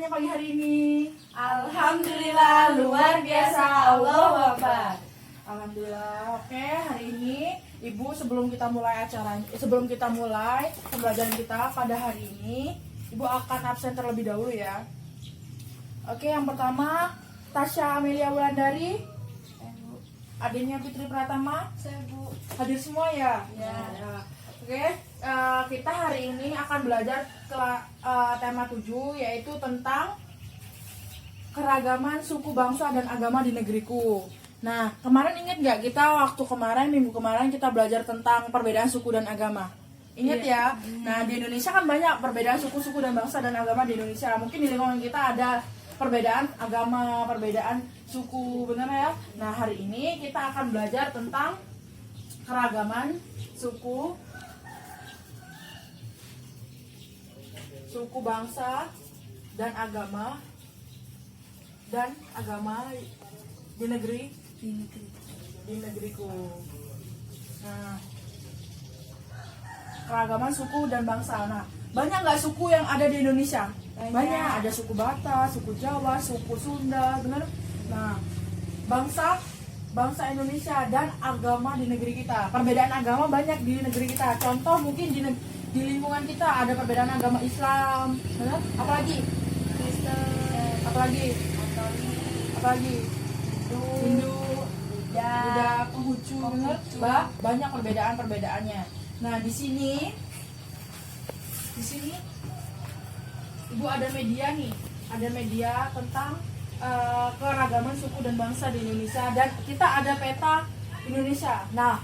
kabarnya pagi hari ini? Alhamdulillah luar biasa, Allahu Akbar. Alhamdulillah. Oke, hari ini Ibu sebelum kita mulai pembelajaran kita pada hari ini, Ibu akan absen terlebih dahulu ya. Oke, yang pertama Tasya Amelia Wulandari, adiknya Fitri Pratama, Bu. hadir semua ya? Ya. Oke, kita hari ini akan belajar tema 7, yaitu tentang keragaman suku bangsa dan agama di negeriku. Nah, kemarin ingat nggak kita minggu kemarin kita belajar tentang perbedaan suku dan agama? Ingat ya? Nah, di Indonesia kan banyak perbedaan suku dan bangsa dan agama di Indonesia. Mungkin di lingkungan kita ada perbedaan agama, perbedaan suku, benar ya? Nah, hari ini kita akan belajar tentang keragaman suku bangsa dan agama di negeriku. Nah, keragaman suku dan bangsa. Nah, banyak nggak suku yang ada di Indonesia? Banyak. Ada suku Batak, suku Jawa, suku Sunda, benar. Nah, bangsa Indonesia dan agama di negeri kita. Perbedaan agama banyak di negeri kita. Contoh mungkin di lingkungan kita ada perbedaan agama Islam, benar? Apalagi? Kristen, Apalagi? Hindu, Buddha, Konghucu, benar? Banyak perbedaannya. Nah, di sini Ibu ada media nih, tentang keragaman suku dan bangsa di Indonesia, dan kita ada peta Indonesia. Nah,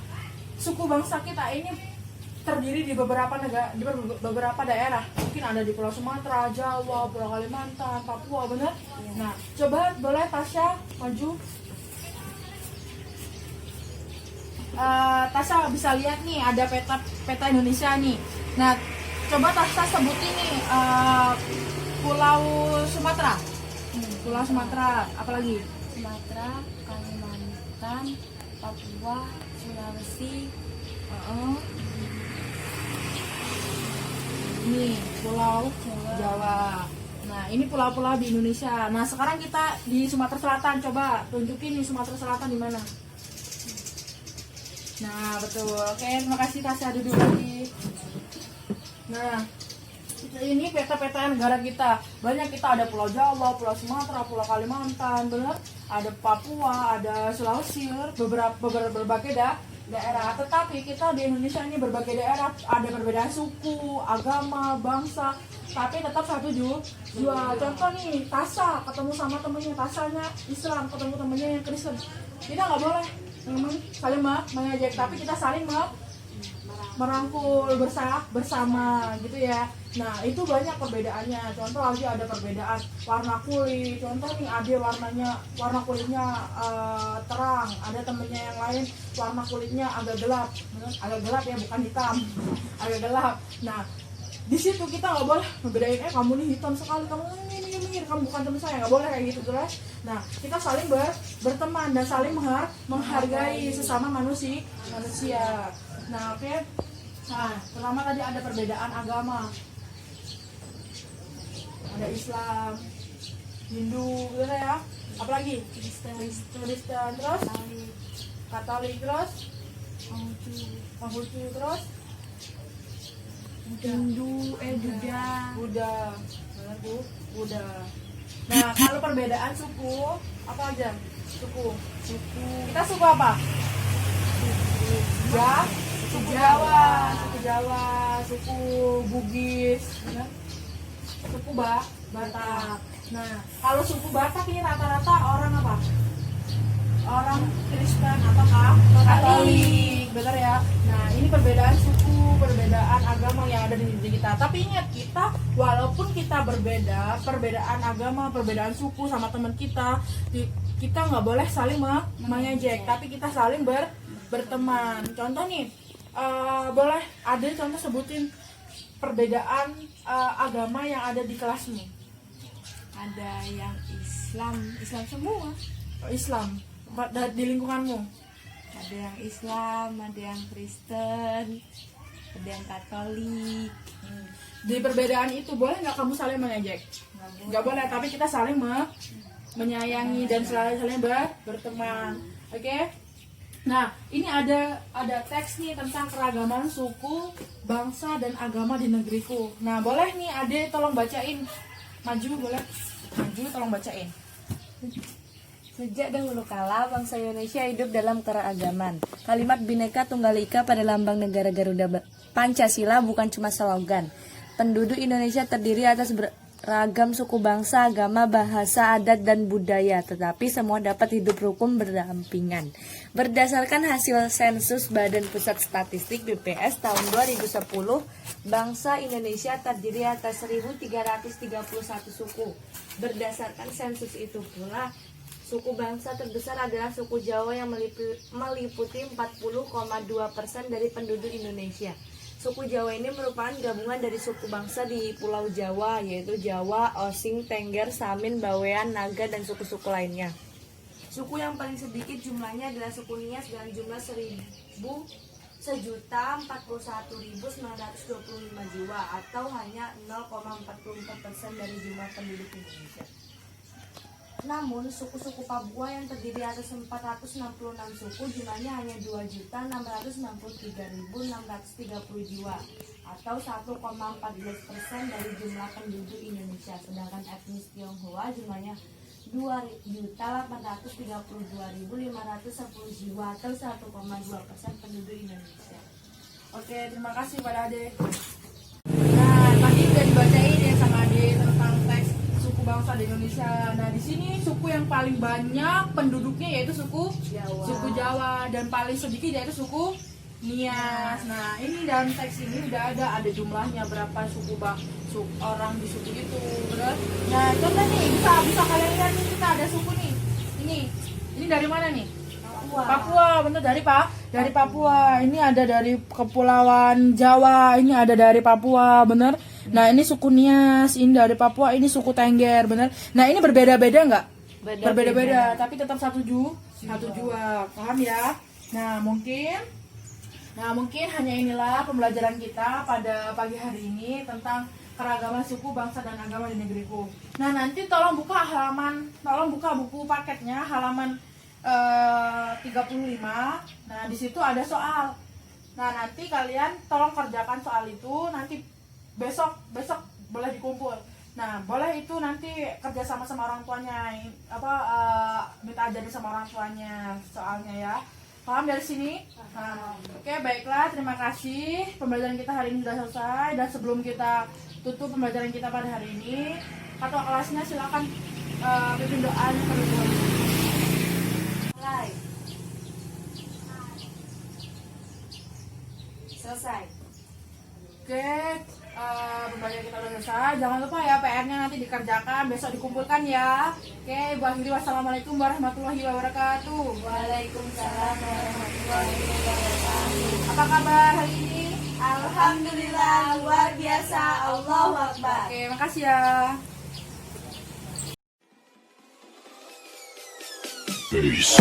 suku bangsa kita ini terdiri di beberapa daerah. Mungkin ada di Pulau Sumatera, Jawa, Pulau Kalimantan, Papua, benar? Nah, coba boleh Tasya maju. Tasya bisa lihat nih, ada peta Indonesia nih. Nah, coba Tasya sebutin nih Pulau Sumatera. Pulau Sumatera, apalagi? Sumatera, Kalimantan, Papua, Sulawesi. Ini Pulau Jawa. Nah, ini pulau-pulau di Indonesia. Nah, sekarang kita di Sumatera Selatan. Coba tunjukin nih Sumatera Selatan di mana. Nah, betul. Oke, terima kasih Tasya, duduk lagi. Nah, ini peta-peta negara kita. Banyak, kita ada Pulau Jawa, Pulau Sumatera, Pulau Kalimantan, benar? Ada Papua, ada Sulawesi, berbagai daerah. Tetapi kita di Indonesia ini berbagai daerah, ada perbedaan suku, agama, bangsa, tapi tetap satu jua. Contoh nih, Tasya ketemu sama temennya, Tasyanya Islam ketemu temennya yang Kristen. Kita nggak boleh saling mengejek, tapi kita saling merangkul bersama gitu ya. Nah, itu banyak perbedaannya. Contoh lagi ada perbedaan warna kulit. Contoh nih, Ade warna kulitnya terang, ada temennya yang lain warna kulitnya agak gelap ya, bukan hitam, agak gelap. Nah, di situ kita nggak boleh membedain, kamu nih hitam sekali, kamu ini kamu bukan teman saya, nggak boleh kayak gitu terus. Nah, kita saling berteman dan saling menghargai sesama manusia. Nah, oke. Nah, pertama tadi ada perbedaan agama. Ada Islam, Hindu, gitu ya. Apalagi? Kristen, terus Katolik, terus Konghucu, terus Buddha. Nah, kalau perbedaan suku, apa aja? Suku. Kita suku apa? Suku Jawa, suku Bugis, suku Batak. Nah, kalau suku Batak ini rata-rata orang apa? Orang Kristen apakah? Katolik, benar ya? Nah, ini perbedaan suku, perbedaan agama yang ada di negeri kita. Tapi ingat, kita walaupun kita berbeda, perbedaan agama, perbedaan suku sama teman kita nggak boleh saling mengejek, tapi kita saling berteman. Contoh nih, boleh ada contoh sebutin perbedaan agama yang ada di kelasmu. Ada yang Islam semua. Islam di lingkunganmu. Ada yang Islam, ada yang Kristen, ada yang Katolik. Di perbedaan itu boleh nggak kamu saling mengejek? Nggak boleh, tapi kita saling menyayangi dan saling berteman. Oke? Nah, ini ada teks nih tentang keragaman suku, bangsa, dan agama di negeriku. Nah, boleh nih Ade tolong bacain. Maju boleh? Maju tolong bacain. Sejak dahulu kala, bangsa Indonesia hidup dalam keragaman. Kalimat Bhinneka Tunggal Ika pada lambang negara Garuda Pancasila bukan cuma slogan. Penduduk Indonesia terdiri atas beragam suku bangsa, agama, bahasa, adat, dan budaya, tetapi semua dapat hidup rukun berdampingan. Berdasarkan hasil sensus Badan Pusat Statistik BPS tahun 2010, bangsa Indonesia terdiri atas 1.331 suku. Berdasarkan sensus itu pula, suku bangsa terbesar adalah suku Jawa yang meliputi 40,2% dari penduduk Indonesia. Suku Jawa ini merupakan gabungan dari suku bangsa di Pulau Jawa, yaitu Jawa, Osing, Tengger, Samin, Bawean, Naga, dan suku-suku lainnya. Suku yang paling sedikit jumlahnya adalah suku Nias dengan jumlah 1.041.925 jiwa atau hanya 0,44% dari jumlah penduduk Indonesia. Namun, suku-suku Papua yang terdiri atas 466 suku jumlahnya hanya 2.663.630 jiwa atau 1,14% dari jumlah penduduk Indonesia. Sedangkan etnis Tionghoa jumlahnya 2.832.510 jiwa atau 1,2% penduduk Indonesia. Oke, terima kasih pada Ade. Nah, tadi udah dibacain ya sama Ade tentang teks suku bangsa di Indonesia. Nah, di sini suku yang paling banyak penduduknya yaitu suku Jawa dan paling sedikit yaitu suku Nias. Nah, ini dalam teks ini udah ada jumlahnya berapa suku orang di suku itu, benar? Nah, contoh nih bisa kalian lihat nih, kita ada suku nih. Ini dari mana nih? Papua, bener dari Papua. Ini ada dari Kepulauan Jawa, ini ada dari Papua, bener. Nah, ini suku Nias, ini dari Papua, ini suku Tengger, bener. Nah, ini berbeda-beda nggak? Berbeda-beda, tapi tetap satu jua, paham ya? Nah, mungkin hanya inilah pembelajaran kita pada pagi hari ini tentang keragaman suku, bangsa, dan agama di negeriku. Nah, nanti tolong buka buku paketnya halaman 35. Nah, di situ ada soal. Nah, nanti kalian tolong kerjakan soal itu, nanti besok boleh dikumpul. Nah, boleh itu nanti kerja sama orang tuanya, minta ajarin sama orang tuanya soalnya ya. Paham dari sini? Nah, oke, baiklah, terima kasih. Pembelajaran kita hari ini sudah selesai. Dan sebelum kita tutup pembelajaran kita pada hari ini, ketua kelasnya silakan pimpin doa penutup. Mulai. Selesai. Oke, pembelajaran kita sudah selesai. Jangan lupa ya PR-nya nanti dikerjakan, besok dikumpulkan ya. Oke, Ibu akhiri, wassalamualaikum warahmatullahi wabarakatuh. Waalaikumsalam warahmatullahi wabarakatuh. Apa kabar hari ini? Alhamdulillah, luar biasa. Allahu Akbar. Oke, makasih ya. Peace.